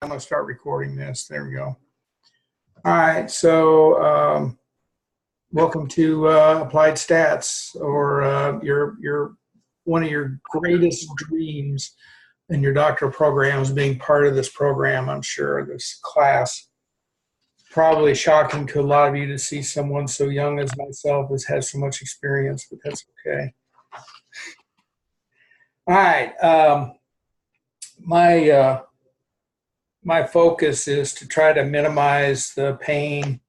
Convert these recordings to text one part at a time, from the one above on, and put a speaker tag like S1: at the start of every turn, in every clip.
S1: I'm going to start recording this. There we go. All right, so welcome to Applied Stats, or your one of your greatest dreams in your doctoral program is being part of this program. I'm sure this class. Probably shocking to a lot of you to see someone so young as myself has so much experience, but that's okay. All right, my focus is to try to minimize the pain,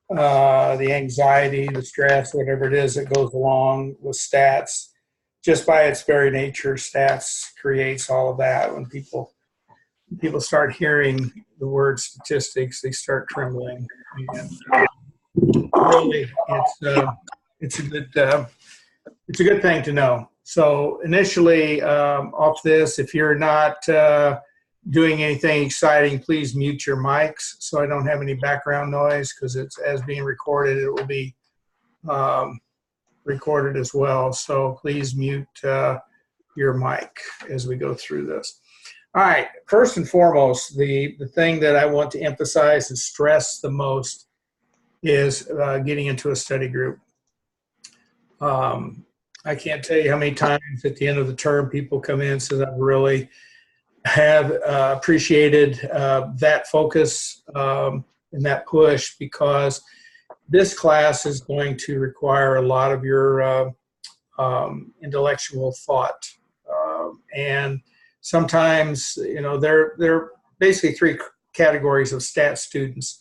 S1: the anxiety, the stress, whatever it is that goes along with stats. Just by its very nature, stats creates all of that. When people start hearing the word statistics, they start trembling. And really, it's a good thing to know. So initially, off this, if you're not doing anything exciting, please mute your mics so I don't have any background noise, because it's as being recorded, it will be recorded as well. So please mute your mic as we go through this. All right, first and foremost, the thing that I want to emphasize and stress the most is getting into a study group. I can't tell you how many times at the end of the term people come in and say, I really have appreciated that focus and that push, because this class is going to require a lot of your intellectual thought. And sometimes, you know, there are basically three categories of stat students.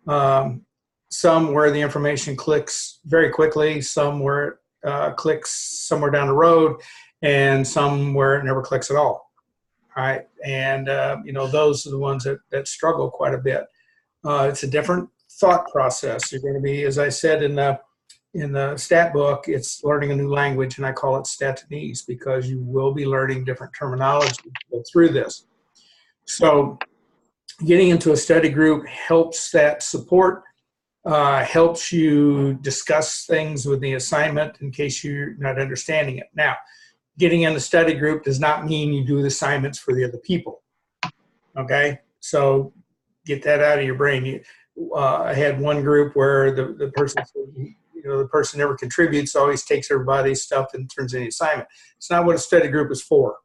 S1: Some where the information clicks very quickly, some where it clicks somewhere down the road, and some where it never clicks at all. Right, and you know, those are the ones that struggle quite a bit. It's a different thought process. You're going to be, as I said in the stat book, it's learning a new language, and I call it Statinese, because you will be learning different terminology through this. So getting into a study group helps that support, helps you discuss things with the assignment in case you're not understanding it. Now, getting in the study group does not mean you do the assignments for the other people. Okay, so get that out of your brain. I had one group where the person, you know, the person never contributes, always takes everybody's stuff and turns in the assignment. It's not what a study group is for.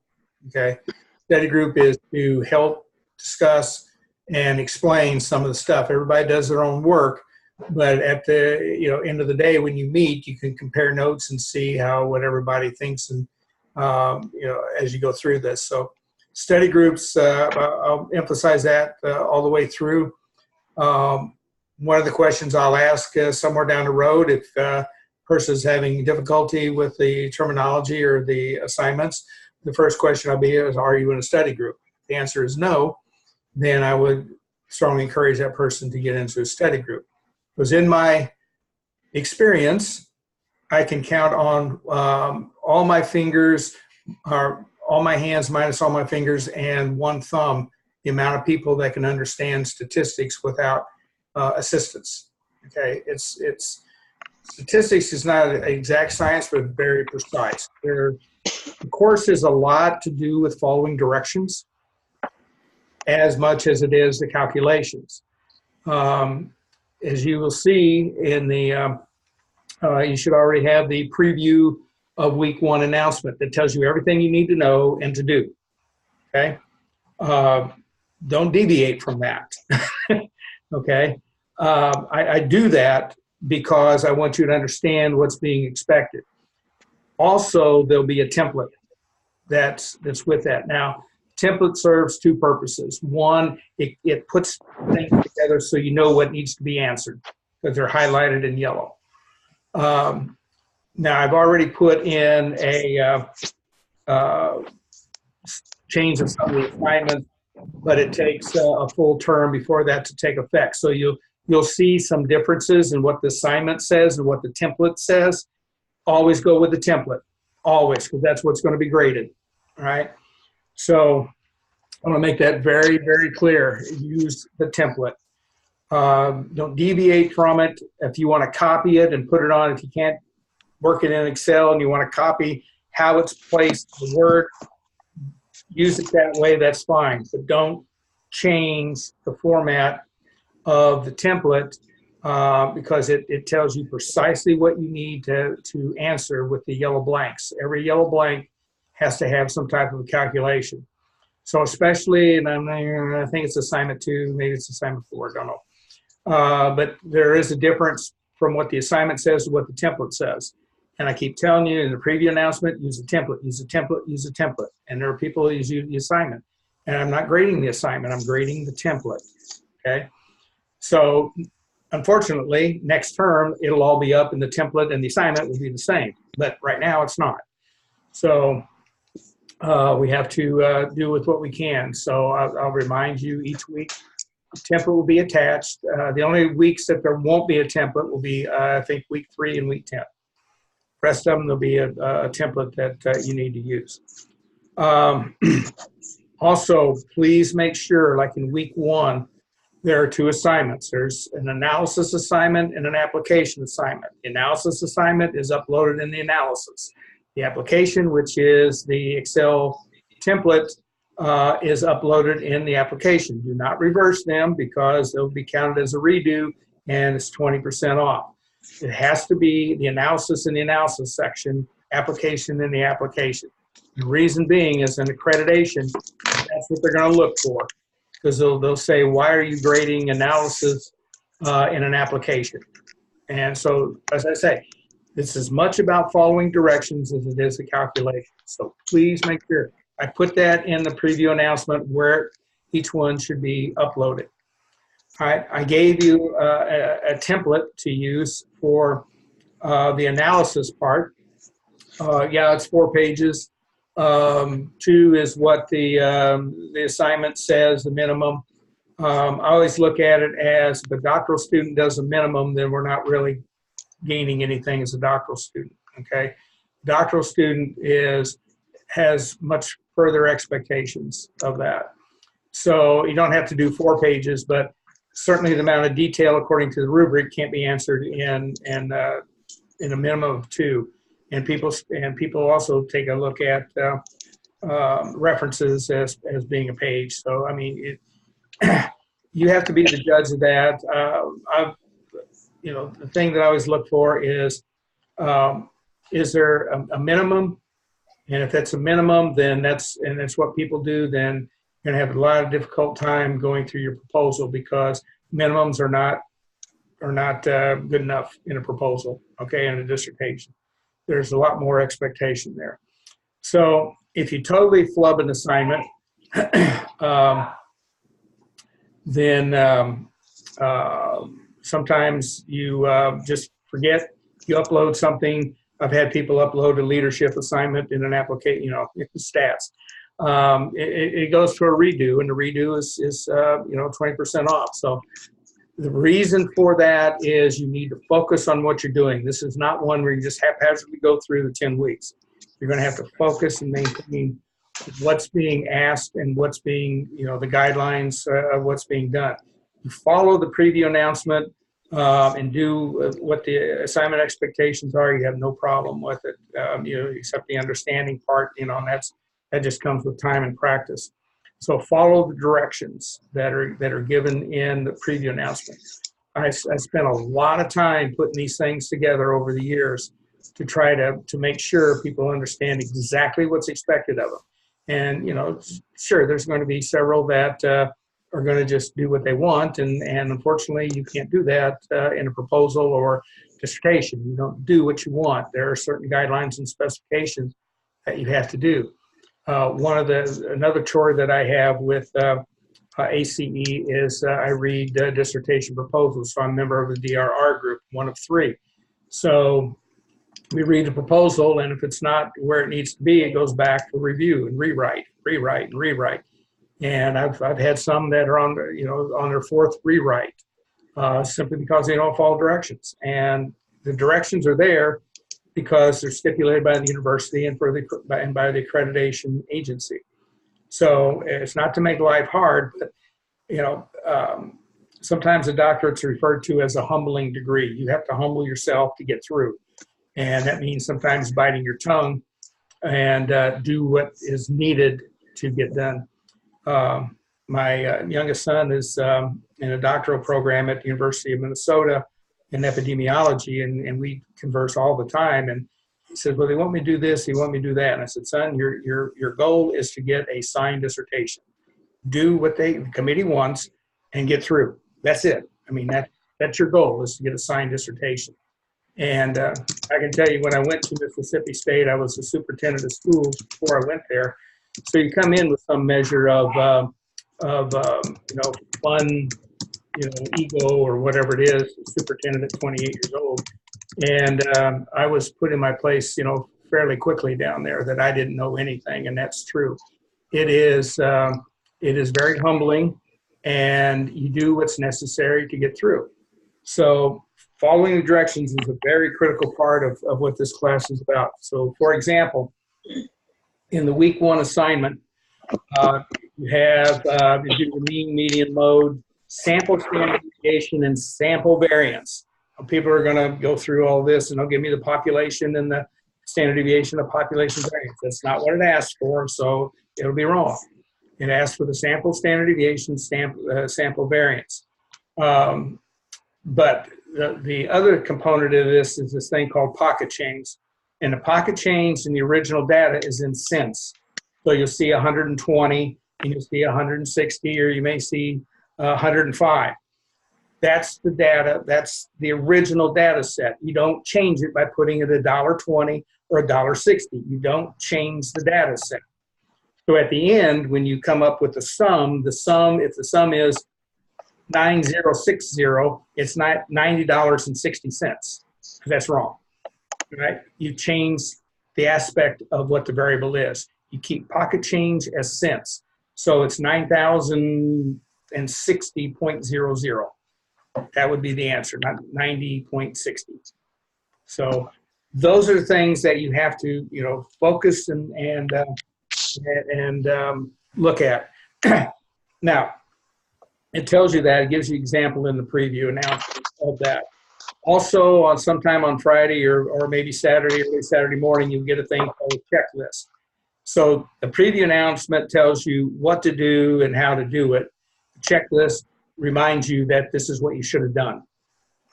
S1: Okay, study group is to help discuss and explain some of the stuff. Everybody does their own work, but at the end of the day, when you meet, you can compare notes and see what everybody thinks, and as you go through this. So study groups, I'll emphasize that all the way through. One of the questions I'll ask somewhere down the road, if a person is having difficulty with the terminology or the assignments, the first question I'll be is, are you in a study group? If the answer is no, then I would strongly encourage that person to get into a study group. Because in my experience, I can count on all my fingers, or all my hands minus all my fingers, and one thumb, the amount of people that can understand statistics without assistance. Okay, it's statistics is not an exact science, but very precise. The course is a lot to do with following directions, as much as it is the calculations. As you will see in the you should already have the preview of week 1 announcement that tells you everything you need to know and to do. Okay, don't deviate from that. Okay, I do that because I want you to understand what's being expected. Also, there'll be a template that's with that. Now, template serves two purposes. One, it puts things together so you know what needs to be answered, because they're highlighted in yellow. Now, I've already put in a change of some of the assignments, but it takes a full term before that to take effect. So you'll see some differences in what the assignment says and what the template says. Always go with the template, always, because that's what's going to be graded. All right. So I want to make that very, very clear. Use the template. Don't deviate from it. If you want to copy it and put it on, if you can't work it in Excel and you want to copy how it's placed in Word, use it that way, that's fine. But don't change the format of the template because it tells you precisely what you need to answer with the yellow blanks. Every yellow blank has to have some type of a calculation. So especially, and I think it's assignment 2, maybe it's assignment 4, I don't know. But there is a difference from what the assignment says to what the template says. And I keep telling you in the preview announcement, use a template, use a template, use a template. And there are people who use the assignment. And I'm not grading the assignment, I'm grading the template, okay? So unfortunately, next term, it'll all be up and the template and the assignment will be the same. But right now, it's not. So we have to do with what we can. So I'll remind you each week, a template will be attached. The only weeks that there won't be a template will be, I think, week 3 and week 10. The rest of them, there'll be a template that you need to use. Also, please make sure, like in week 1, there are 2 assignments. There's an analysis assignment and an application assignment. The analysis assignment is uploaded in the analysis. The application, which is the Excel template, is uploaded in the application. Do not reverse them because they'll be counted as a redo and it's 20% off. It has to be the analysis in the analysis section, application in the application. The reason being is in accreditation, that's what they're going to look for. Because they'll say, why are you grading analysis in an application? And so, as I say, it's as much about following directions as it is a calculation. So please make sure. I put that in the preview announcement where each one should be uploaded. All right, I gave you a template to use for the analysis part. Yeah, it's 4 pages. 2 is what the assignment says, the minimum. I always look at it as if a doctoral student does a minimum, then we're not really gaining anything as a doctoral student, okay? Doctoral student has much further expectations of that. So you don't have to do 4 pages, but certainly the amount of detail according to the rubric can't be answered in a minimum of 2. And people also take a look at references as being a page. So I mean, you have to be the judge of that. The thing that I always look for is there a minimum? And if that's a minimum, then that's what people do. Then you're gonna have a lot of difficult time going through your proposal because minimums are not good enough in a proposal. Okay, in a dissertation. There's a lot more expectation there. So if you totally flub an assignment, then sometimes you just forget, you upload something. I've had people upload a leadership assignment in an application, stats. It goes to a redo, and the redo is 20% off. So the reason for that is you need to focus on what you're doing. This is not one where you just haphazardly go through the 10 weeks. You're going to have to focus and maintain what's being asked and what's being, the guidelines of what's being done. You follow the preview announcement and do what the assignment expectations are. You have no problem with it, except the understanding part, and that just comes with time and practice. So follow the directions that are given in the preview announcement. I spent a lot of time putting these things together over the years to try to make sure people understand exactly what's expected of them. And sure, there's going to be several that are going to just do what they want, and unfortunately, you can't do that in a proposal or dissertation. You don't do what you want. There are certain guidelines and specifications that you have to do. Another chore that I have with ACE is I read dissertation proposals. So I'm a member of the DRR group, one of 3. So we read the proposal, and if it's not where it needs to be, it goes back for review and rewrite. And I've had some that are on their 4th rewrite simply because they don't follow directions. And the directions are there because they're stipulated by the university and by the accreditation agency. So it's not to make life hard, but sometimes a doctorate's referred to as a humbling degree. You have to humble yourself to get through, and that means sometimes biting your tongue and do what is needed to get done. my youngest son is in a doctoral program at the University of Minnesota in epidemiology, and we converse all the time. And he said, well, they want me to do this, they want me to do that. And I said, son, your goal is to get a signed dissertation. Do what the committee wants and get through. That's it. I mean, that's your goal, is to get a signed dissertation. And I can tell you, when I went to Mississippi State, I was the superintendent of schools before I went there. So you come in with some measure of fun, ego or whatever it is. Superintendent at 28 years old, and I was put in my place, fairly quickly down there, that I didn't know anything, and that's true. It is very humbling, and you do what's necessary to get through. So following the directions is a very critical part of what this class is about. So, for example, in the week 1 assignment, you have you do the mean, median, mode, sample standard deviation, and sample variance. People are going to go through all this, and they'll give me the population and the standard deviation of population variance. That's not what it asks for, so it'll be wrong. It asks for the sample standard deviation, sample variance. But the other component of this is this thing called pocket change. And the pocket change in the original data is in cents. So you'll see 120, and you'll see 160, or you may see 105. That's the data. That's the original data set. You don't change it by putting it $1.20 or $1.60. You don't change the data set. So at the end, when you come up with the sum, if the sum is 9060, it's not $90.60. That's wrong, right? You change the aspect of what the variable is. You keep pocket change as cents. So it's 9,060.00. That would be the answer, not 90.60. So those are the things that you have to, focus and look at. Now, it tells you that. It gives you example in the preview announcement of that. Also, sometime on Friday or maybe Saturday, early Saturday morning, you get a thing called a checklist. So the preview announcement tells you what to do and how to do it. The checklist reminds you that this is what you should have done.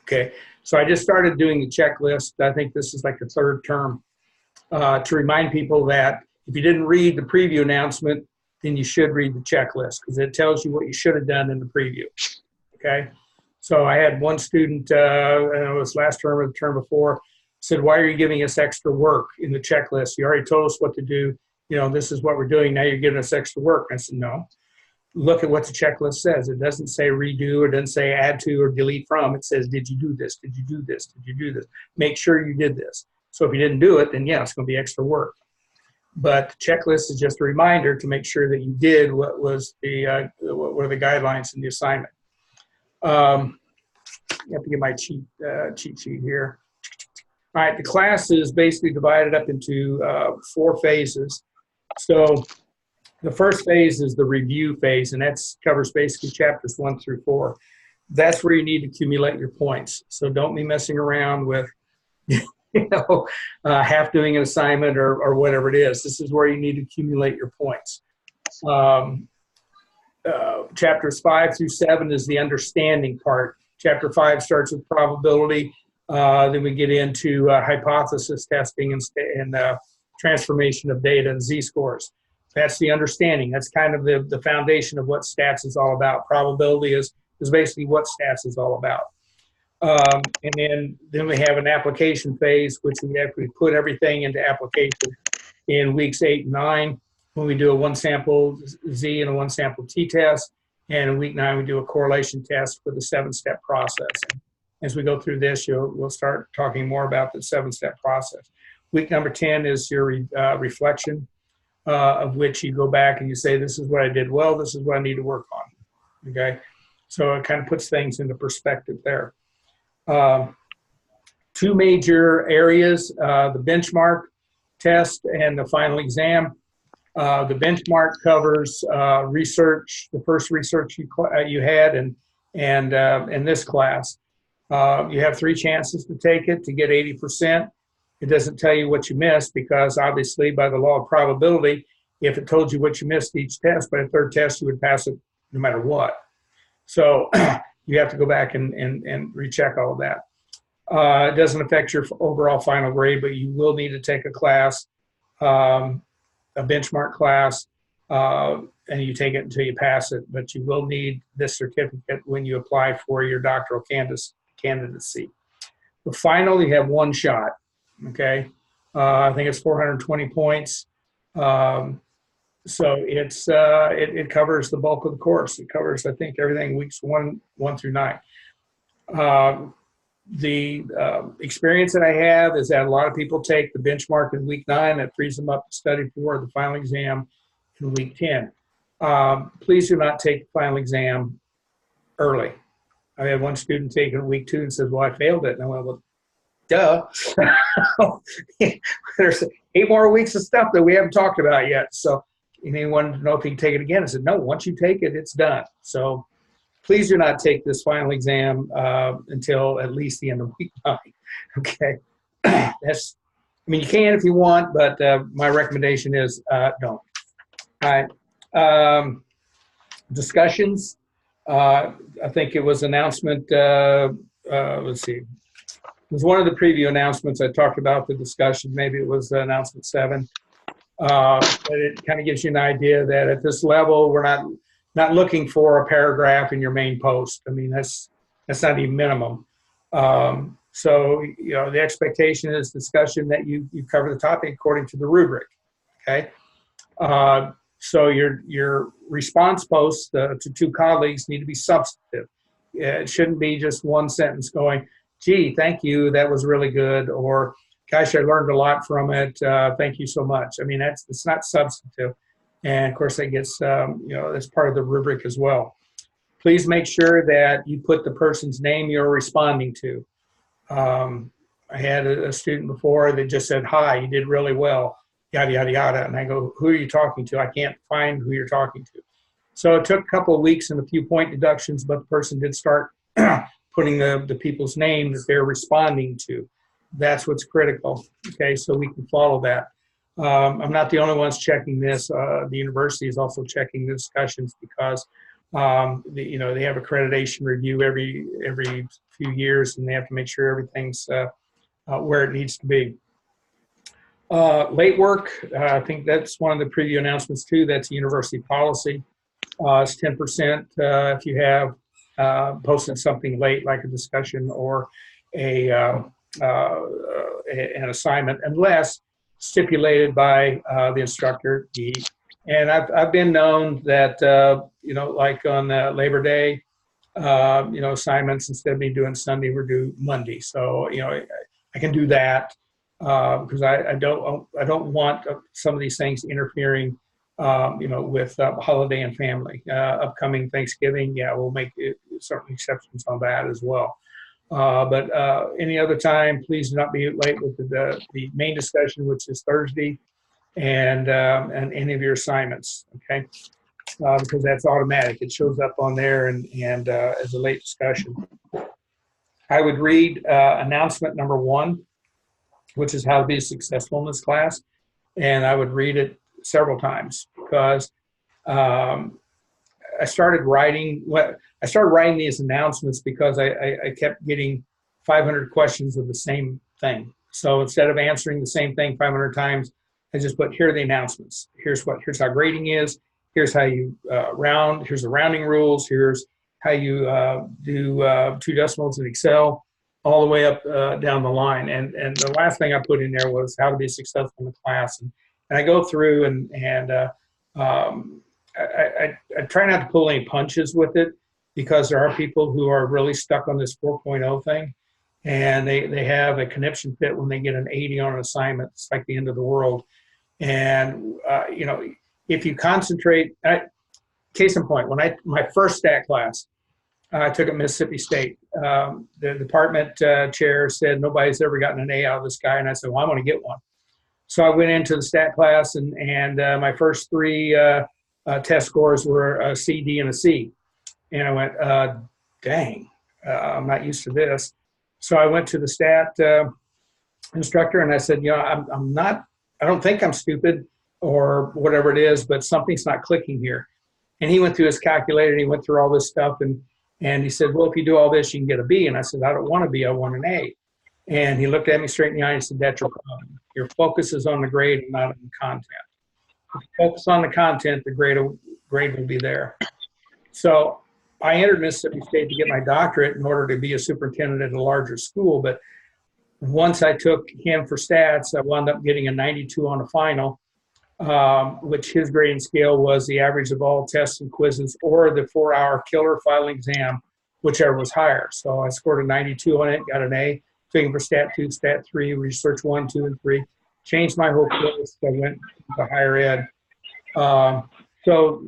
S1: Okay, so I just started doing the checklist. I think this is like the 3rd term, to remind people that if you didn't read the preview announcement, then you should read the checklist, because it tells you what you should have done in the preview. Okay, so I had one student, and it was last term or the term before, said, why are you giving us extra work in the checklist? You already told us what to do. This is what we're doing. Now you're giving us extra work. And I said, no. Look at what the checklist says. It doesn't say redo. It doesn't say add to or delete from. It says, did you do this? Did you do this? Did you do this? Make sure you did this. So if you didn't do it, then yeah, it's going to be extra work. But the checklist is just a reminder to make sure that you did what was what were the guidelines in the assignment. You have to get my cheat sheet here. All right, the class is basically divided up into 4 phases. So the first phase is the review phase, and that covers basically chapters 1 through 4. That's where you need to accumulate your points. So don't be messing around with, half doing an assignment or whatever it is. This is where you need to accumulate your points. Chapters 5 through 7 is the understanding part. Chapter 5 starts with probability. Then we get into hypothesis testing and transformation of data and z-scores. That's the understanding. That's kind of the foundation of what stats is all about. Probability is basically what stats is all about. And then we have an application phase, which we actually put everything into application in weeks 8 and 9, when we do a 1-sample Z and a 1-sample T test. And in week 9, we do a correlation test with a 7-step process. As we go through this, we'll start talking more about the 7-step process. Week number 10 is your reflection, of which you go back and you say, this is what I did well, this is what I need to work on. Okay, so it kind of puts things into perspective there. 2 major areas, the benchmark test and the final exam. The benchmark covers research, the first research you had in this class. You have 3 chances to take it to get 80%. It doesn't tell you what you missed, because obviously by the law of probability, if it told you what you missed each test, by the 3rd test you would pass it no matter what. So you have to go back and recheck all of that. It doesn't affect your overall final grade, but you will need to take a class, a benchmark class, and you take it until you pass it. But you will need this certificate when you apply for your doctoral candidacy. The final, you have one shot, okay? I think it's 420 points. So it covers the bulk of the course. It covers, I think, everything weeks one through 9. The experience that I have is that a lot of people take the benchmark in week 9. That frees them up to study for the final exam in week 10. Please do not take the final exam early. I had one student take it in week 2 and says, well, I failed it. And I went, well, duh. There's 8 more weeks of stuff that we haven't talked about yet. So anyone to know if he can take it again? I said, no, once you take it, it's done. So please do not take this final exam until at least the end of week 9. Okay. You can if you want, but my recommendation is don't. All right. Discussions. I think it was announcement, let's see. It was one of the preview announcements I talked about the discussion. Maybe it was announcement 7. But it kind of gives you an idea that at this level, we're not looking for a paragraph in your main post. I mean, that's not even minimum. So, the expectation is discussion that you cover the topic according to the rubric, okay? So your response posts to 2 colleagues need to be substantive. It shouldn't be just one sentence going, gee, thank you, that was really good, or gosh, I learned a lot from it, thank you so much. I mean, it's not substantive. And of course, that gets, that's part of the rubric as well. Please make sure that you put the person's name you're responding to. I had a student before that just said, hi, you did really well, yada, yada, yada. And I go, who are you talking to? I can't find who you're talking to. So it took a couple of weeks and a few point deductions, but the person did start putting the people's name that they're responding to. That's what's critical, okay, so we can follow that. I'm not the only ones checking this. The university is also checking the discussions because they have accreditation review every few years, and they have to make sure everything's where it needs to be. Late work, I think that's one of the preview announcements too. That's university policy. It's 10% if you have posted something late, like a discussion or an assignment, unless stipulated by the instructor. And I've been known that like on Labor Day, assignments, instead of me doing Sunday, we're due Monday. So I can do that because I don't want some of these things interfering with holiday and family. Upcoming Thanksgiving, yeah, we'll make certain exceptions on that as well. But any other time, please do not be late with the main discussion, which is Thursday, and any of your assignments, okay? Because that's automatic. It shows up on there and as a late discussion. I would read announcement number 1, which is how to be successful in this class, and I would read it several times because I started writing these announcements because I kept getting 500 questions of the same thing. So instead of answering the same thing 500 times, I just put, here are the announcements. Here's how grading is. Here's how you round. Here's the rounding rules. Here's how you do 2 decimals in Excel, all the way up down the line. And the last thing I put in there was how to be successful in the class. And I go through and I try not to pull any punches with it, because there are people who are really stuck on this 4.0 thing, and they have a conniption fit when they get an 80 on an assignment. It's like the end of the world. And if you concentrate, case in point, when my first stat class I took at Mississippi State, the department chair said nobody's ever gotten an A out of this guy, and I said, well, I'm going to get one. So I went into the stat class, and my first 3 test scores were a C, D, and a C. And I went, dang, I'm not used to this. So I went to the stat instructor and I said, I don't think I'm stupid or whatever it is, but something's not clicking here. And he went through his calculator, and he went through all this stuff, and he said, well, if you do all this, you can get a B. And I said, I don't want a B, I want an A. And he looked at me straight in the eye and said, that's your problem. Your focus is on the grade and not on the content. If you focus on the content, the grade will be there. So I entered Mississippi State to get my doctorate in order to be a superintendent at a larger school. But once I took him for stats, I wound up getting a 92 on the final, which his grading scale was the average of all tests and quizzes or the 4-hour killer final exam, whichever was higher. So I scored a 92 on it, got an A. Took him for stat 2, stat 3, research 1, 2, and 3. Changed my whole course. I went to higher ed. So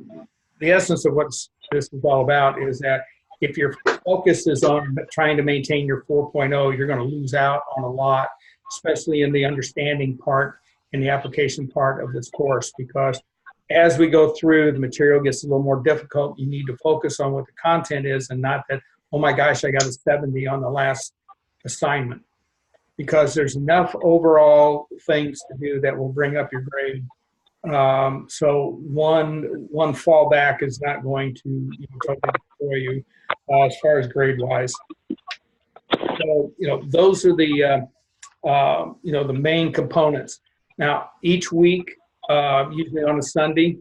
S1: the essence of what this is all about is that if your focus is on trying to maintain your 4.0, you're going to lose out on a lot, especially in the understanding part and the application part of this course, because as we go through, the material gets a little more difficult. You need to focus on what the content is and not that, oh my gosh, I got a 70 on the last assignment, because there's enough overall things to do that will bring up your grade. So one fallback is not going to totally destroy you as far as grade wise. So those are the the main components. Now each week, usually on a Sunday,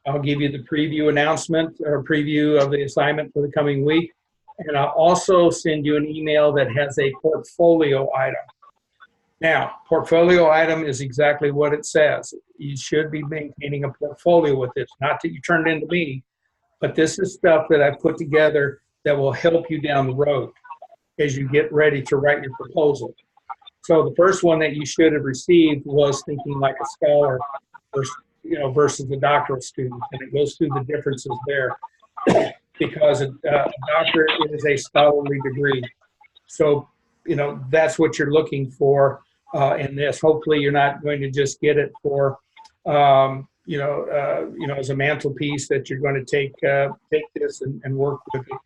S1: I'll give you the preview announcement or preview of the assignment for the coming week. And I'll also send you an email that has a portfolio item. Now, portfolio item is exactly what it says. You should be maintaining a portfolio with this. Not that you turn it into me, but this is stuff that I've put together that will help you down the road as you get ready to write your proposal. So the first one that you should have received was Thinking Like a Scholar versus a doctoral student. And it goes through the differences there. Because a doctorate is a scholarly degree. So, that's what you're looking for in this. Hopefully you're not going to just get it for, as a mantelpiece that you're going to take this and work with it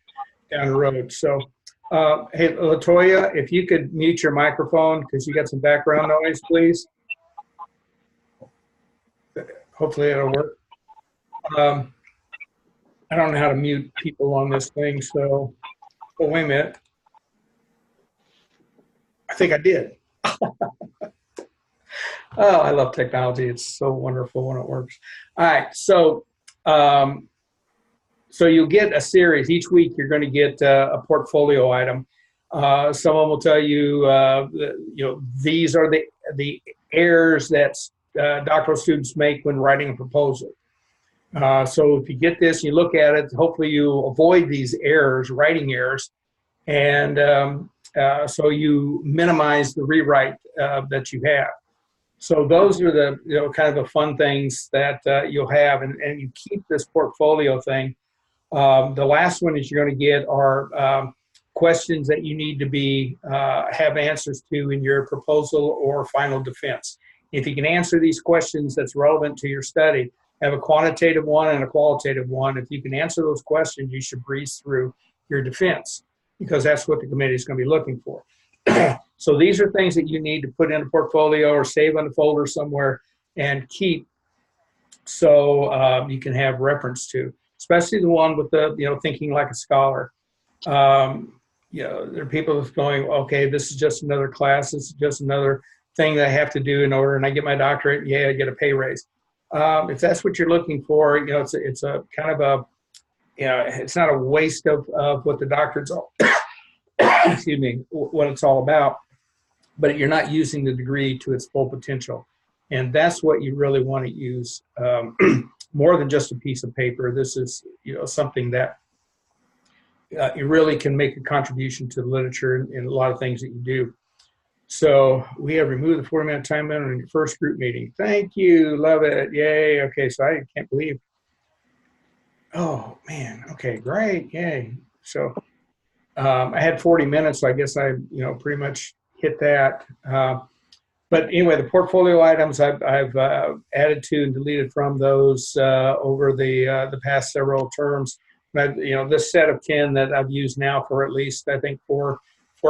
S1: down the road. So, hey, LaToya, if you could mute your microphone because you got some background noise, please. Hopefully it'll work. I don't know how to mute people on this thing, so, oh, wait a minute. I think I did. Oh, I love technology. It's so wonderful when it works. All right, so you'll get a series. Each week you're going to get a portfolio item. Someone will tell you, these are the errors that doctoral students make when writing a proposal. So if you get this, you look at it, hopefully you avoid these errors, writing errors, and so you minimize the rewrite that you have. So those are the kind of the fun things that you'll have, and you keep this portfolio thing. The last one that you're going to get are questions that you need to have answers to in your proposal or final defense. If you can answer these questions that's relevant to your study, have a quantitative one and a qualitative one. If you can answer those questions, you should breeze through your defense, because that's what the committee is going to be looking for. So these are things that you need to put in a portfolio or save on a folder somewhere and keep, so you can have reference to, especially the one with the, Thinking Like a Scholar. There are people who's going, okay, this is just another class. This is just another thing that I have to do in order, and I get my doctorate, I get a pay raise. If that's what you're looking for, it's a kind of a, it's not a waste of what the doctorate's all, excuse me, what it's all about, but you're not using the degree to its full potential. And that's what you really want to use, more than just a piece of paper. This is, something that you really can make a contribution to the literature in a lot of things that you do. So we have removed the 40-minute time limit in your first group meeting. Thank you. Love it. Yay. Okay, so I can't believe. Oh, man. Okay, great. Yay. So I had 40 minutes, so I guess I, pretty much hit that. But anyway, the portfolio items I've added to and deleted from those over the past several terms. But, this set of 10 that I've used now for at least, I think, four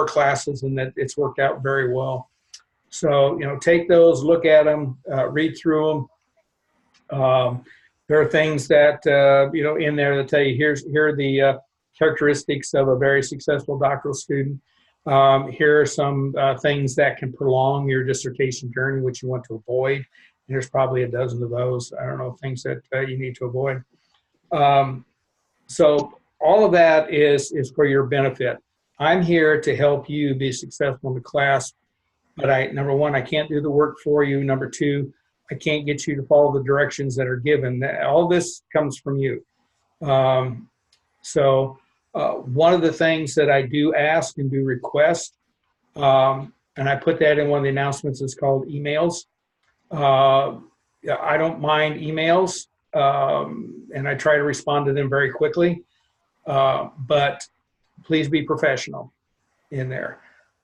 S1: classes, and that it's worked out very well. So, take those, look at them, read through them. There are things that, in there that tell you, here are the characteristics of a very successful doctoral student. Here are some things that can prolong your dissertation journey, which you want to avoid. And there's probably a dozen of those. I don't know, things that you need to avoid. So all of that is for your benefit. I'm here to help you be successful in the class, but number one, I can't do the work for you. Number two, I can't get you to follow the directions that are given. All this comes from you. One of the things that I do ask and do request, and I put that in one of the announcements, is called emails. I don't mind emails, and I try to respond to them very quickly, but please be professional in there.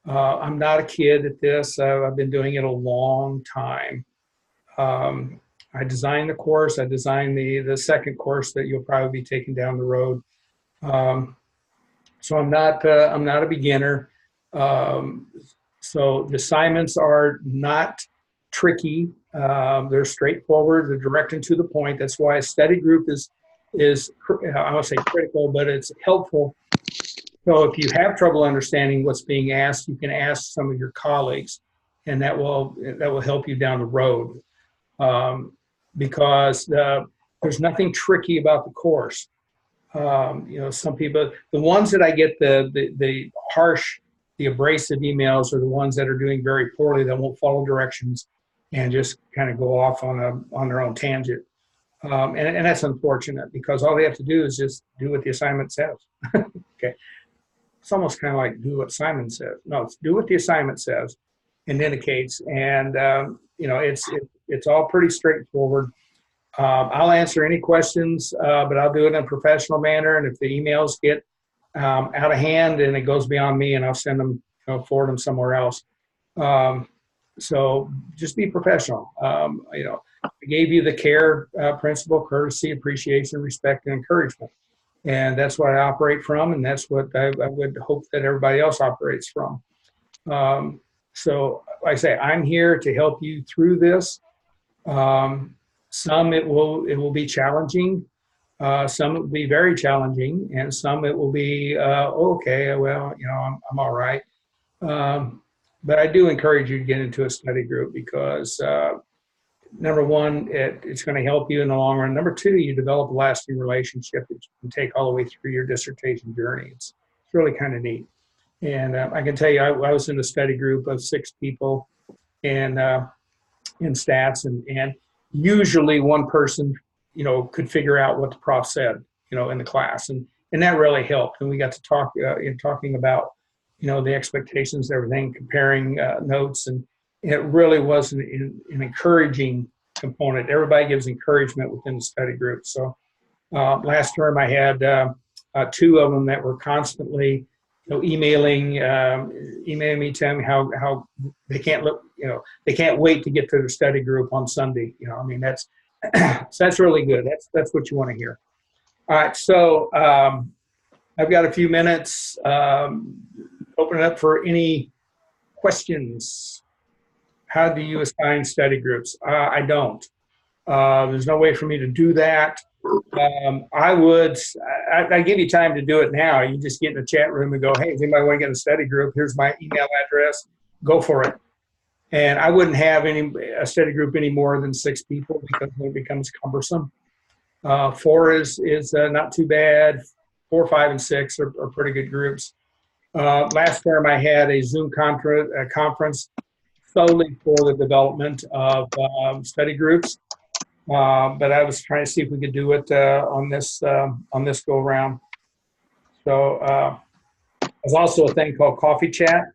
S1: I'm not a kid at this. I've been doing it a long time. I designed the course. I designed the second course that you'll probably be taking down the road. So I'm not a beginner. So the assignments are not tricky. They're straightforward. They're direct and to the point. That's why a study group is I won't say critical, but it's helpful. So if you have trouble understanding what's being asked, you can ask some of your colleagues, and that will help you down the road. Because there's nothing tricky about the course. Some people, the ones that I get the harsh, the abrasive emails are the ones that are doing very poorly, that won't follow directions and just kind of go off on their own tangent. And that's unfortunate, because all they have to do is just do what the assignment says. Okay. It's almost kind of like do what Simon says. No, it's do what the assignment says and indicates. And, it's all pretty straightforward. I'll answer any questions, but I'll do it in a professional manner. And if the emails get out of hand and it goes beyond me, and I'll send them, forward them somewhere else. So just be professional. I gave you the CARE principle: courtesy, appreciation, respect, and encouragement. And that's what I operate from, and that's what I would hope that everybody else operates from. So like I say, I'm here to help you through this. Some it will be challenging, some it will be very challenging, and some it will be okay. Well, I'm all right. But I do encourage you to get into a study group, because number one, it's going to help you in the long run. Number two, you develop a lasting relationship that you can take all the way through your dissertation journey. It's really kind of neat. And I can tell you, I was in a study group of 6 people, and in stats, and usually one person, could figure out what the prof said, in the class, and that really helped. And we got to talk in talking about, the expectations, everything, comparing notes, and it really was an encouraging component. Everybody gives encouragement within the study group. So last term I had 2 of them that were constantly, emailing me, telling me how they can't they can't wait to get to their study group on Sunday. That's so that's really good. That's what you want to hear. All right, so I've got a few minutes. Open it up for any questions. How do you assign study groups? I don't. There's no way for me to do that. I give you time to do it now. You just get in the chat room and go, hey, does anybody want to get in a study group? Here's my email address. Go for it. And I wouldn't have a study group any more than 6 people, because it becomes cumbersome. 4 is not too bad. 4, 5, and 6 are pretty good groups. Last term I had a Zoom conference solely for the development of study groups. But I was trying to see if we could do it on this go around. So there's also a thing called Coffee Chat,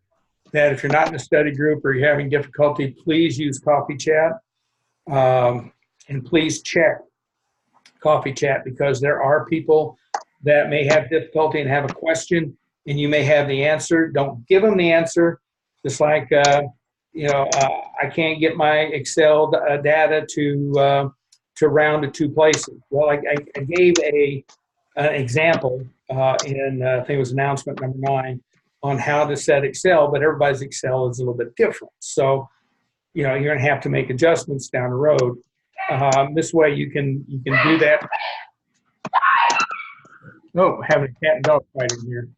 S1: that if you're not in a study group or you're having difficulty, please use Coffee Chat. And please check Coffee Chat, because there are people that may have difficulty and have a question, and you may have the answer. Don't give them the answer. Just like, I can't get my Excel data to round to 2 places. Well, I gave an example in, I think it was announcement number 9, on how to set Excel, but everybody's Excel is a little bit different. So, you're going to have to make adjustments down the road. This way you can do that. Oh, having a cat and dog fight in here.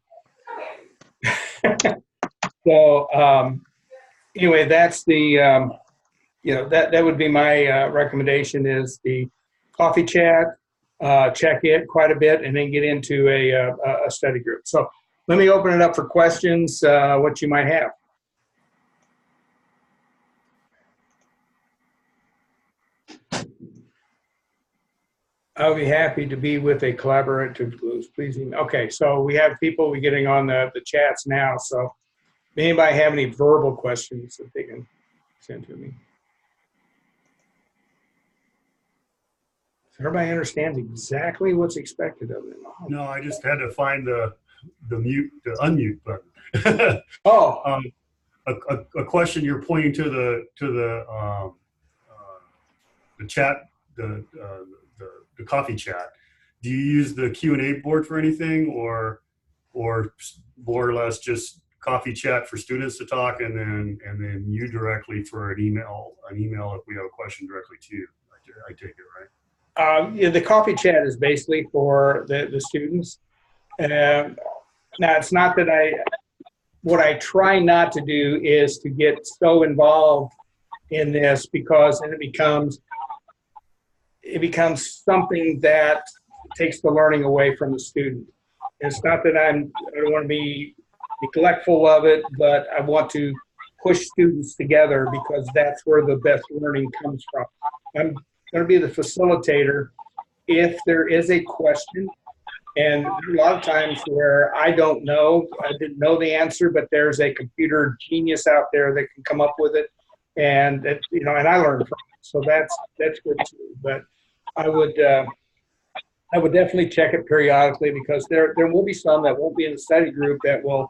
S1: So anyway, that's the that would be my recommendation is the coffee chat, check it quite a bit, and then get into a study group. So let me open it up for questions, what you might have. I'll be happy to be with a collaborative group. Please email. Okay, so we have people getting on the chats now. So if anybody have any verbal questions that they can send to me. Everybody understands exactly what's expected of them.
S2: No, I just had to find the unmute button.
S1: Oh,
S2: a question you're pointing to the chat, the coffee chat. Do you use the Q&A board for anything, or more or less just coffee chat for students to talk, and then you directly for an email if we have a question directly to you? I take it, right?
S1: yeah, the coffee chat is basically for the students. Now, it's not that what I try not to do is to get so involved in this, because then it becomes something that takes the learning away from the student. It's not that I don't want to be neglectful of it, but I want to push students together, because that's where the best learning comes from. I'm going to be the facilitator if there is a question, and there are a lot of times where I didn't know the answer, but there's a computer genius out there that can come up with it, and and I learn from it. So that's good too. But I would definitely check it periodically, because there will be some that won't be in the study group that will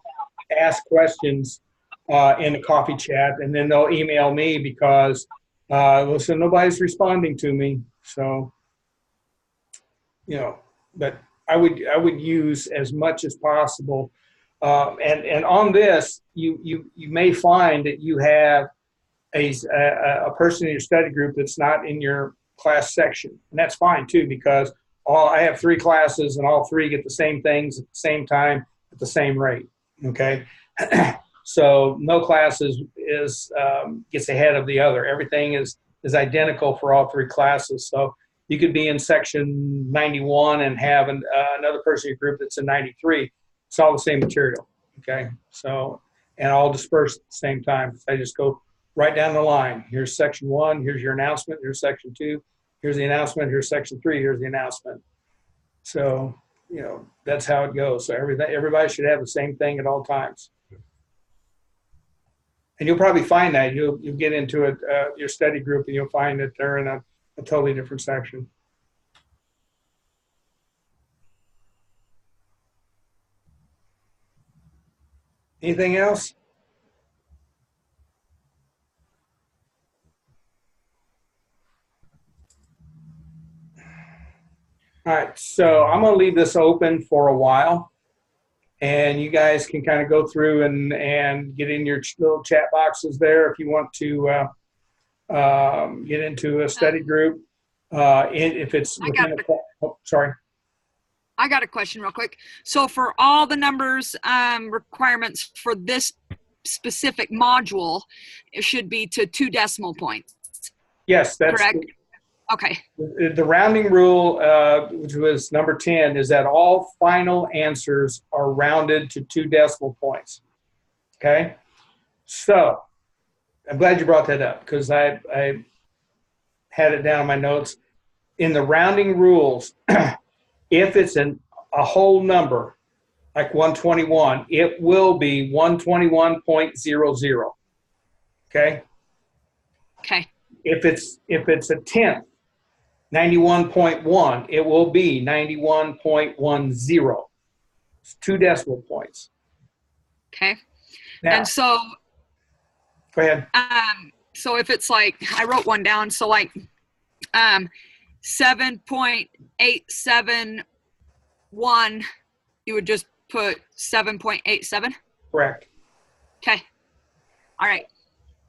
S1: ask questions in the coffee chat, and then they'll email me because listen, nobody's responding to me. So but I would use as much as possible. And on this, you may find that you have a person in your study group that's not in your class section, and that's fine too, because I have 3 classes and all 3 get the same things at the same time at the same rate. Okay, so no class gets ahead of the other. Everything is identical for all 3 classes. So you could be in section 91 and have another person in your group that's in 93. It's all the same material. Okay, so, and all dispersed at the same time. I just go right down the line. Here's section 1. Here's your announcement. Here's section 2. Here's the announcement. Here's section 3. Here's the announcement. So, that's how it goes. So everybody should have the same thing at all times. And you'll probably find that you'll get into it, your study group, and you'll find that they're in a totally different section. Anything else? All right, so I'm going to leave this open for a while, and you guys can kind of go through and get in your little chat boxes there if you want to get into a study group. If it's sorry.
S3: I got a question real quick. So for all the numbers requirements for this specific module, it should be to 2 decimal points.
S1: Yes, that's
S3: correct. Okay.
S1: The rounding rule, which was number 10, is that all final answers are rounded to 2 decimal points. Okay? So I'm glad you brought that up, because I had it down in my notes. In the rounding rules, if it's a whole number, like 121, it will be 121.00. Okay?
S3: Okay.
S1: If it's a tenth, 91.1, it will be 91.10. It's 2 decimal points.
S3: Okay.
S1: Now,
S3: and so
S1: go ahead.
S3: So if it's like, I wrote one down, so like 7.871, you would just put 7.87?
S1: Correct.
S3: Okay. All right.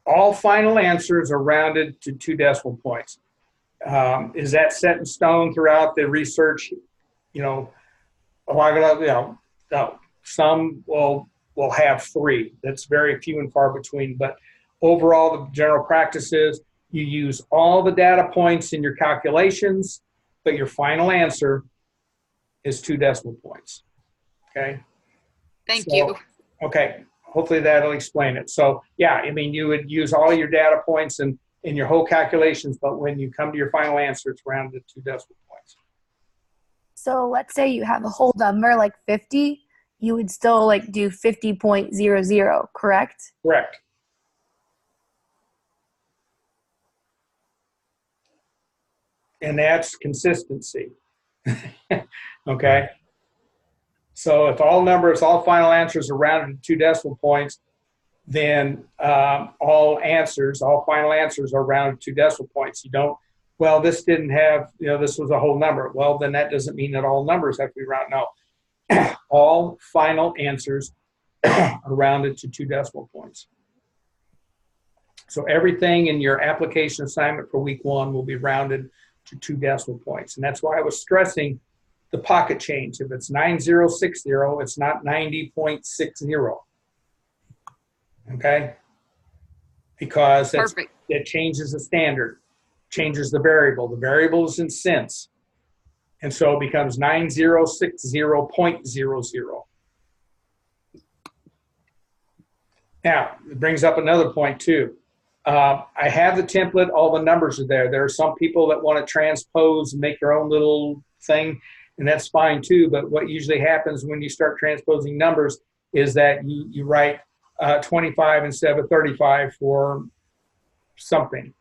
S1: All final answers are rounded to 2 decimal points. Is that set in stone throughout the research? You know, a lot of, no, some will have 3. That's very few and far between. But overall, the general practice is you use all the data points in your calculations, but your final answer is 2 decimal points. Okay.
S3: Thank you.
S1: Okay. Hopefully that'll explain it. So yeah, I mean, you would use all your data points and in your whole calculations, but when you come to your final answer, it's rounded to 2 decimal points.
S4: So let's say you have a whole number like 50, you would still like do 50.00, correct?
S1: Correct. And that's consistency. Okay. So if all final answers are rounded to 2 decimal points, then all final answers are rounded to 2 decimal points. You don't, well, this didn't have, this was a whole number. Well, then that doesn't mean that all numbers have to be rounded. No, all final answers are rounded to 2 decimal points. So everything in your application assignment for week 1 will be rounded to 2 decimal points. And that's why I was stressing the pocket change. If it's 9060, it's not 90.60. Okay? Because it changes the standard, changes the variable. The variable is in cents. And so it becomes 9060.00. Now, it brings up another point too. I have the template, all the numbers are there. There are some people that want to transpose and make their own little thing, and that's fine too. But what usually happens when you start transposing numbers is that you write 25 instead of 35 for something.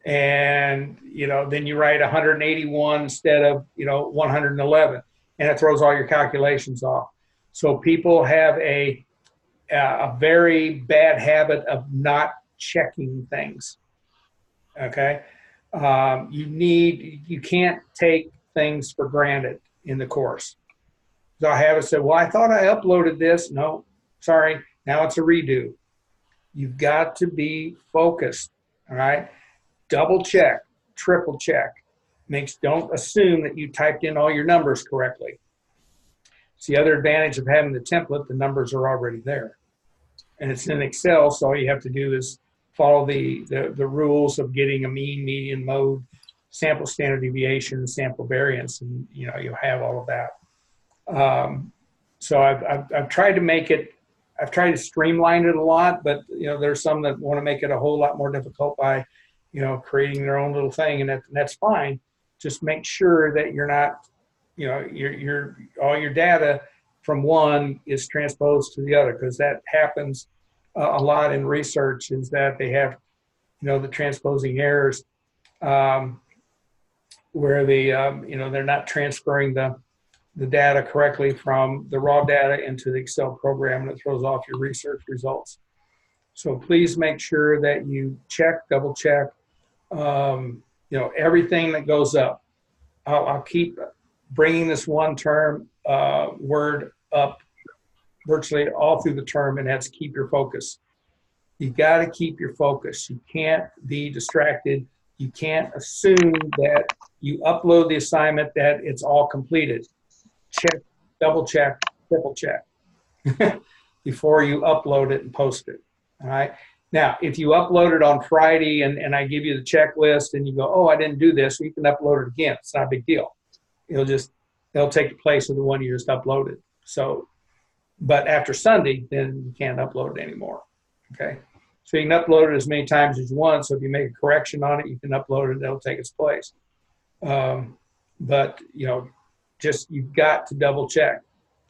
S1: And, then you write 181 instead of, 111, and it throws all your calculations off. So people have a very bad habit of not checking things. Okay. You can't take things for granted in the course. So I have it said, well, I thought I uploaded this. No, sorry. Now it's a redo. You've got to be focused. All right. Double check, triple check. Don't assume that you typed in all your numbers correctly. It's the other advantage of having the template. The numbers are already there. And it's in Excel, so all you have to do is follow the rules of getting a mean, median, mode, sample standard deviation, sample variance, and you'll have all of that. So I've tried to make it, I've tried to streamline it a lot, but there's some that want to make it a whole lot more difficult by creating their own little thing, and that's fine. Just make sure that you're not, all your data from one is transposed to the other, because that happens a lot in research, is that they have, the transposing errors where they're not transferring the data correctly from the raw data into the Excel program, and it throws off your research results. So please make sure that you double check, everything that goes up. I'll keep bringing this one term word up virtually all through the term, and that's keep your focus. You got to keep your focus. You can't be distracted. You can't assume that you upload the assignment that it's all completed. Check, double check, triple check before you upload it and post it. All right. Now, if you upload it on Friday and I give you the checklist and you go, oh, I didn't do this, well, you can upload it again. It's not a big deal. They'll take the place of the one you just uploaded. So, but after Sunday, then you can't upload it anymore. Okay. So you can upload it as many times as you want. So if you make a correction on it, you can upload it. That'll take its place. But you've got to double check.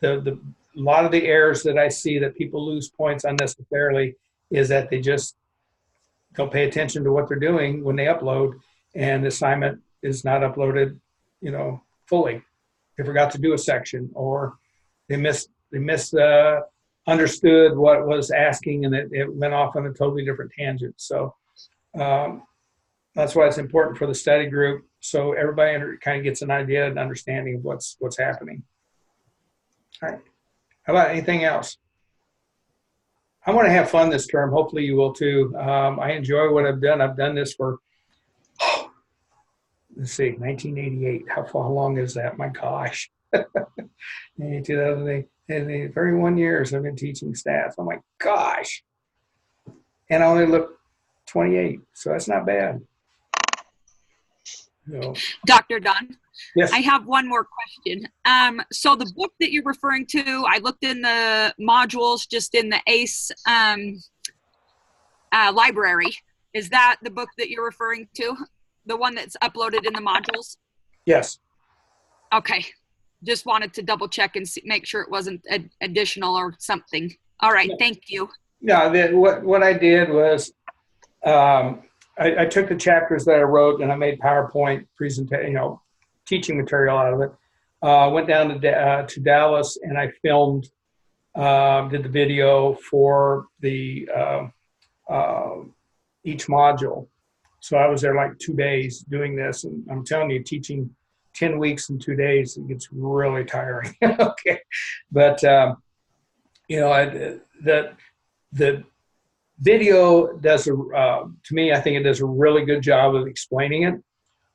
S1: A lot of the errors that I see that people lose points unnecessarily is that they just don't pay attention to what they're doing when they upload, and the assignment is not uploaded, fully. They forgot to do a section, or they understood what it was asking, and it went off on a totally different tangent. So that's why it's important for the study group, so everybody kind of gets an idea and understanding of what's happening. All right. How about anything else? I want to have fun this term. Hopefully you will too. I enjoy what I've done. I've done this for let's see, 1988. How long is that? My gosh. 2008. And 31 years I've been teaching stats. Oh my gosh. And I only look 28, so that's not bad. So,
S3: Dr. Dunn,
S1: yes.
S3: I have one more question. So the book that you're referring to, I looked in the modules, just in the ACE library. Is that the book that you're referring to? The one that's uploaded in the modules?
S1: Yes.
S3: Okay. Just wanted to double check and make sure it wasn't additional or something. All right. Thank you.
S1: No, what I did was I took the chapters that I wrote and I made PowerPoint presentation, teaching material out of it. Went down to Dallas and I filmed, did the video for the each module. So I was there like 2 days doing this, and I'm telling you, teaching 10 weeks in 2 days, it gets really tiring. Okay, but the video does to me, I think it does a really good job of explaining it.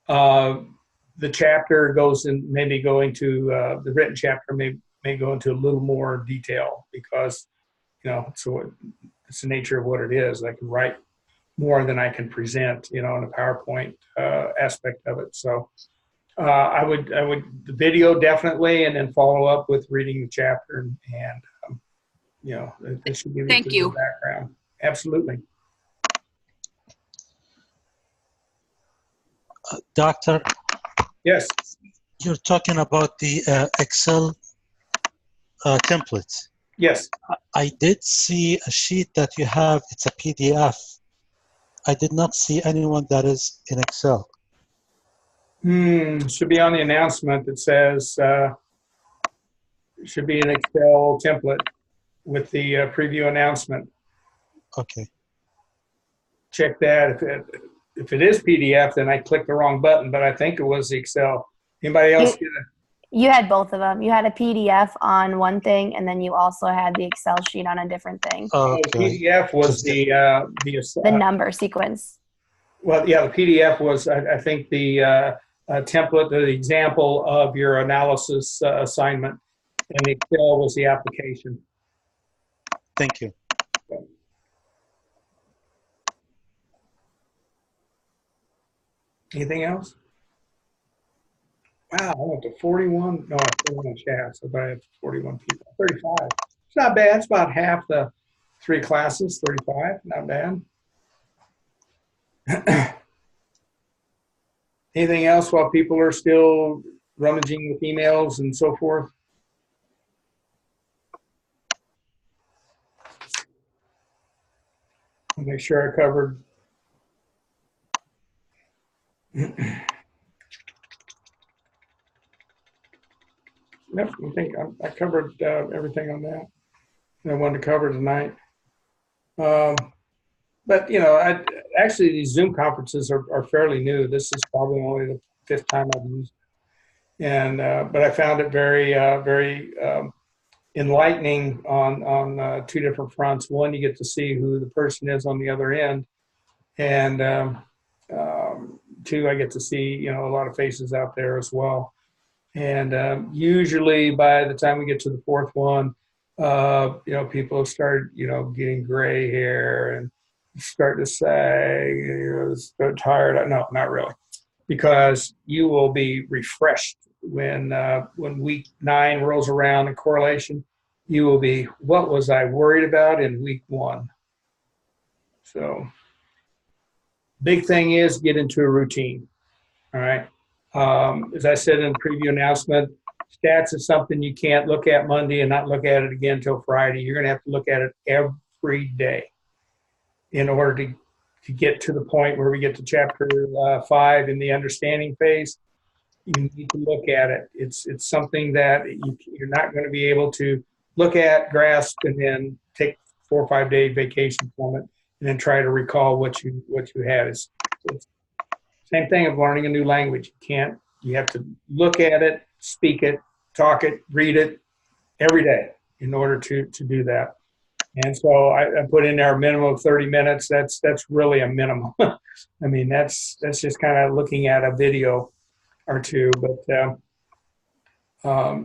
S1: The chapter goes in, maybe going to the written chapter may go into a little more detail because, so it's the nature of what it is. I can write more than I can present, in a PowerPoint aspect of it. So I would the video definitely, and then follow up with reading the chapter and it should give
S3: Thank you.
S1: The background. Absolutely.
S5: Doctor,
S1: Yes.
S5: you're talking about the Excel templates.
S1: Yes.
S5: I did see a sheet that you have. It's a PDF. I did not see anyone that is in Excel.
S1: Should be on the announcement that says should be an Excel template with the preview announcement.
S5: Okay.
S1: Check that. If it is PDF, then I clicked the wrong button, but I think it was the Excel. Anybody else get it?
S4: You had both of them. You had a PDF on one thing, and then you also had the Excel sheet on a different thing.
S1: The PDF was the
S4: number sequence.
S1: Well, yeah, the PDF was, I think, the template, the example of your analysis assignment, and the Excel was the application.
S5: Thank you.
S1: Anything else? Wow, I went to 41. No, I put on chat, so I had 41 people. 35. It's not bad. It's about half the 3 classes. 35, not bad. Anything else while people are still rummaging with emails and so forth? I'll make sure I covered. Yep, I think I covered everything on that I wanted to cover tonight. But actually these Zoom conferences are fairly new. This is probably only the 5th time I've used it. And but I found it very enlightening on 2 different fronts. One, you get to see who the person is on the other end, and 2, I get to see a lot of faces out there as well. And usually by the time we get to the 4th one, people have started getting gray hair and start to say, they're tired. No, not really, because you will be refreshed when week 9 rolls around and correlation. You will be, what was I worried about in week 1? So big thing is get into a routine. All right. As I said in the preview announcement, stats is something you can't look at Monday and not look at it again until Friday. You're going to have to look at it every day in order to get to the point where we get to chapter 5 in the understanding phase. You need to look at it. It's something that you're not going to be able to look at, grasp, and then take 4 or 5 day vacation from it and then try to recall what you had. It's same thing of learning a new language. You have to look at it, speak it, talk it, read it every day in order to do that. And so I put in there a minimum of 30 minutes. That's really a minimum. I mean, that's just kind of looking at a video or two, but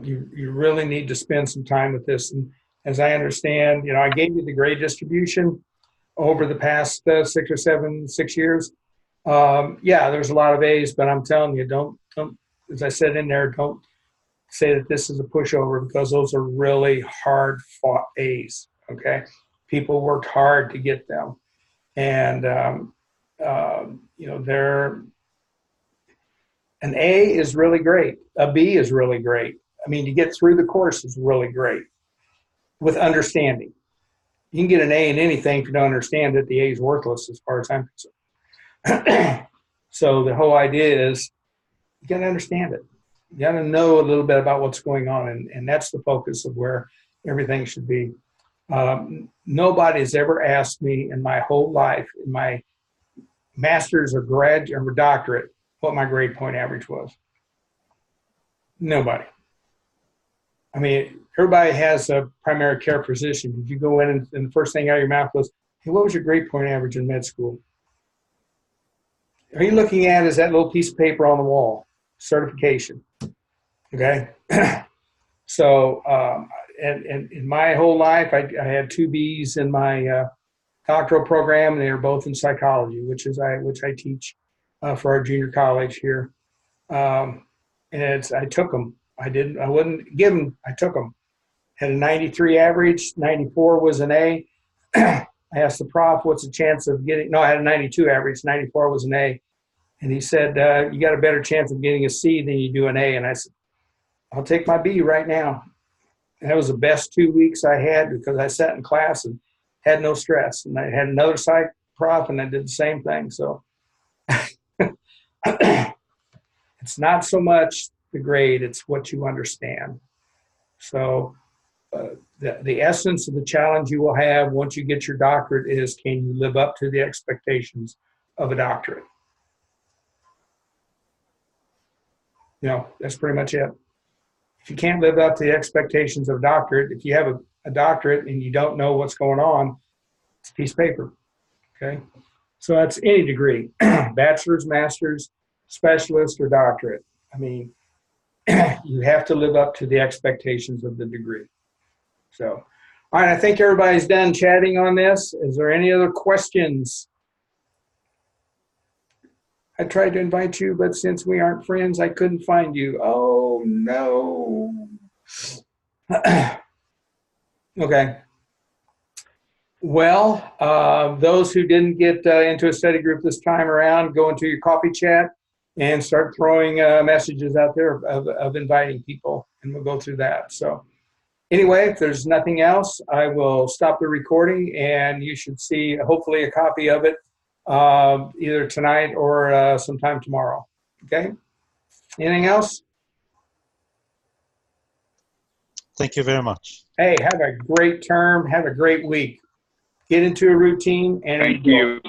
S1: you really need to spend some time with this. And as I understand, I gave you the grade distribution over the past 6 years. Yeah, there's a lot of A's, but I'm telling you, don't, as I said in there, don't say that this is a pushover, because those are really hard fought A's. Okay. People worked hard to get them. And, an A is really great. A B is really great. I mean, to get through the course is really great with understanding. You can get an A in anything if you don't understand it. The A is worthless as far as I'm concerned. So the whole idea is you got to understand it. You got to know a little bit about what's going on, and that's the focus of where everything should be. Nobody's ever asked me in my whole life, in my master's or graduate or doctorate, what my grade point average was. Nobody. I mean, everybody has a primary care physician. If you go in and the first thing out of your mouth was, hey, what was your grade point average in med school? Are you looking at is that little piece of paper on the wall, certification? Okay. So, and in my whole life, I had 2 B's in my doctoral program, and they were both in psychology, which I teach for our junior college here. And I took them. I wouldn't give them. I took them. Had a 93 average. 94 was an A. I asked the prof, what's the chance of getting, no, I had a 92 average. 94 was an A. And he said, you got a better chance of getting a C than you do an A. And I said, I'll take my B right now. And that was the best 2 weeks I had, because I sat in class and had no stress. And I had another psych prof, and I did the same thing. So it's not so much the grade, it's what you understand. So the essence of the challenge you will have once you get your doctorate is, can you live up to the expectations of a doctorate? That's pretty much it. If you can't live up to the expectations of a doctorate, if you have a doctorate and you don't know what's going on, it's a piece of paper. Okay. So that's any degree, bachelor's, master's, specialist, or doctorate. I mean, you have to live up to the expectations of the degree. So, all right, I think everybody's done chatting on this. Is there any other questions? I tried to invite you, but since we aren't friends, I couldn't find you. Oh, no. Okay. Well, those who didn't get into a study group this time around, go into your coffee chat and start throwing messages out there of inviting people, and we'll go through that. So anyway, if there's nothing else, I will stop the recording, and you should see hopefully a copy of it either tonight or sometime tomorrow. Okay? Anything else?
S5: Thank you very much.
S1: Hey, have a great term. Have a great week. Get into a routine and
S6: Thank you.